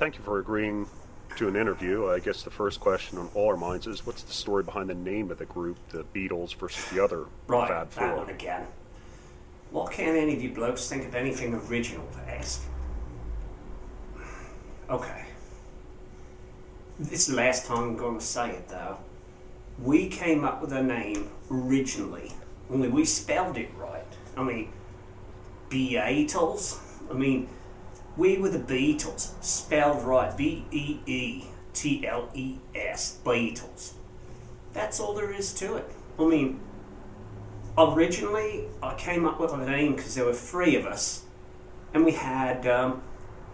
Thank you for agreeing to an interview. I guess the first question on all our minds is, what's the story behind the name of the group, the Beatles versus the other Right, Fab that Four? one again. What can any of you blokes think of anything original to ask? Okay. This is the last time I'm going to say it, though. We came up with a name originally, only we spelled it right. I mean, Beatles. I mean, we were the Beatles, spelled right. Beetles, Beatles. That's all there is to it. I mean, originally I came up with a name because there were three of us, and we had,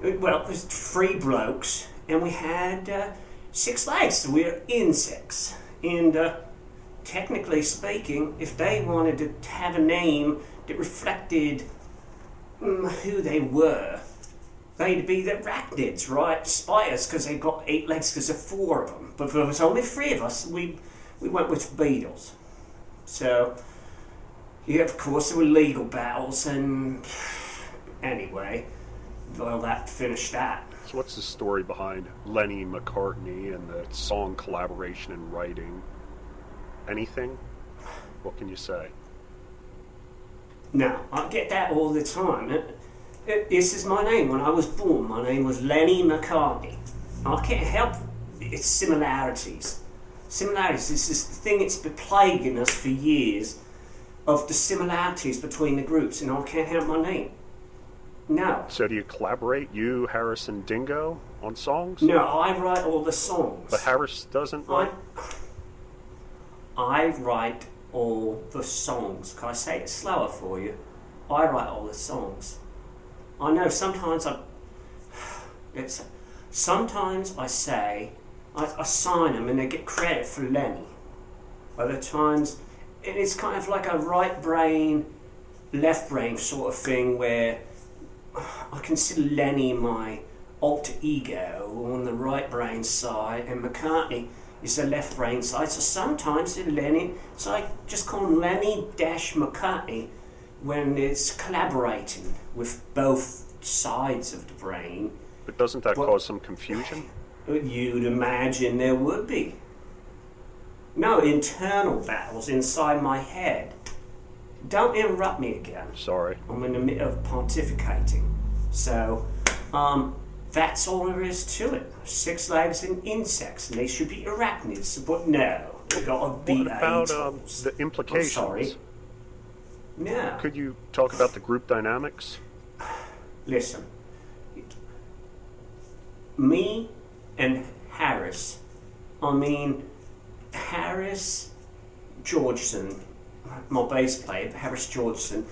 it was three blokes, and we had 6 legs, so we were insects. And technically speaking, if they wanted to have a name that reflected who they were, they'd be the arachnids, right? Spiders, because they got 8 legs because of 4 of them. But if there was only 3 of us, we went with Beatles. So, yeah, of course, there were legal battles, and anyway, well, that finished that. So what's the story behind Lenny McCartney and the song collaboration and writing? Anything? What can you say? No, I get that all the time. This is my name. When I was born, my name was Lenny McCartney. I can't help its similarities. Similarities, this is the thing that's been plaguing us for years, of the similarities between the groups, and I can't help my name. No. So do you collaborate, you, Harris, and Dingo, on songs? No, I write all the songs. But Harris doesn't write? I write all the songs. Can I say it slower for you? I write all the songs. I know sometimes sometimes I say, I sign them and they get credit for Lenny. Other times, it's kind of like a right brain, left brain sort of thing where I consider Lenny my alter ego on the right brain side, and McCartney is the left brain side. So sometimes it's Lenny, so I just call him Lenny-McCartney when it's collaborating with both sides of the brain. But doesn't that cause some confusion? You'd imagine there would be. No, internal battles inside my head. Don't interrupt me again. Sorry. I'm in the middle of pontificating. So, that's all there is to it. 6 legs and insects, and they should be arachnids, but no, they gotta be What about Beatles. the implications? I'm sorry. No. Could you talk about the group dynamics? Listen. Me and Harris, Harris Georgeson, my bass player, Harris Georgeson,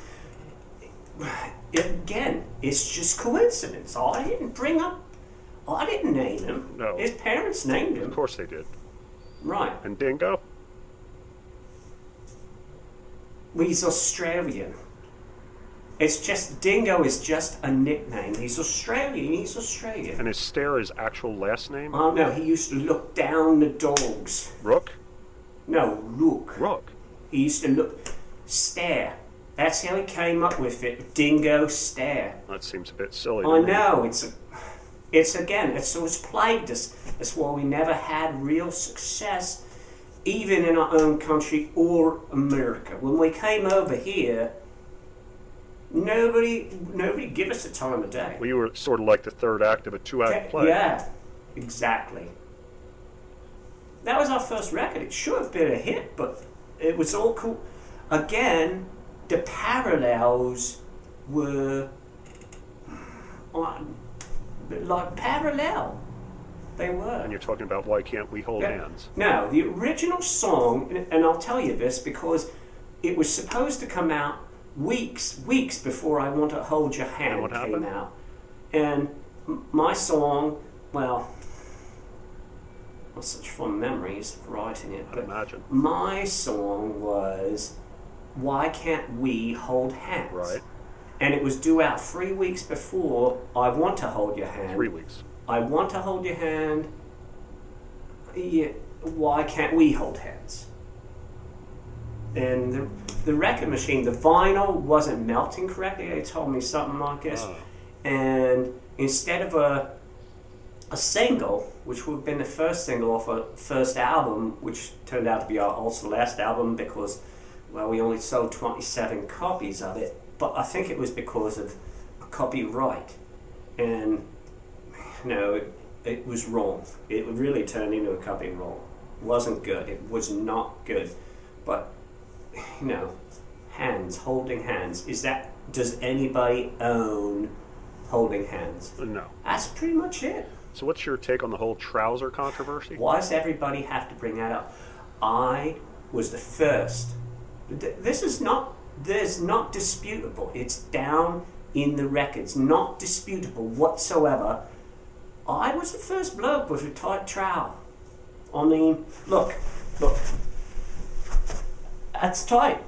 again, it's just coincidence. I didn't name him. No. His parents named him. Of course they did. Right. And Dingo? Well, he's Australian. It's just, Dingo is just a nickname. He's Australian. And his Stare is actual last name? Oh no, he used to look down the dogs. Rook? No, look. Rook. He used to stare. That's how he came up with it. Dingo stare. That seems a bit silly. I know. It's plagued us. That's why we never had real success, even in our own country or America. When we came over here, nobody gave us the time of day. We were sort of like the third act of a 2-act play. Yeah, exactly. That was our first record. It should have been a hit, but it was all cool. Again, the parallels were like parallel. They were. And you're talking about Why Can't We Hold Hands? No, the original song, and I'll tell you this because it was supposed to come out weeks before I Want to Hold Your Hand And what happened? came out. And my song, well, not such fond memories of writing it, I'd but imagine. my song was Why Can't We Hold Hands? Right. And it was due out 3 weeks before I Want to Hold Your Hand. 3 weeks. I Want to Hold Your Hand. Yeah, Why Can't We Hold Hands? And the record machine, the vinyl wasn't melting correctly. They told me something like this. Oh. And instead of a a single, which would have been the first single off our first album, which turned out to be our also last album because, well, we only sold 27 copies of it. But I think it was because of a copyright. And, it was wrong. It really turned into a copyright. It wasn't good. It was not good. But, hands, holding hands. Does anybody own Holding Hands? No. That's pretty much it. So what's your take on the whole trouser controversy? Why does everybody have to bring that up? I was the first. This is not disputable. It's down in the records. Not disputable whatsoever. I was the first bloke with a tight trowel. I mean, look. That's tight.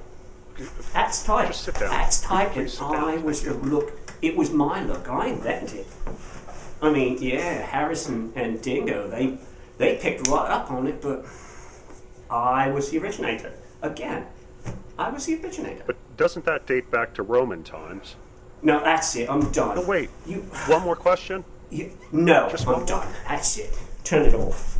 That's tight. Just sit down. That's tight. And Please sit down. I was the look. It was my look. I invented it. I mean, yeah, Harrison and Dingo, they picked right up on it, but I was the originator. Again, I was the originator. But doesn't that date back to Roman times? No, that's it. I'm done. No, wait. One more question? No, Just I'm one more? done. That's it. Turn it off.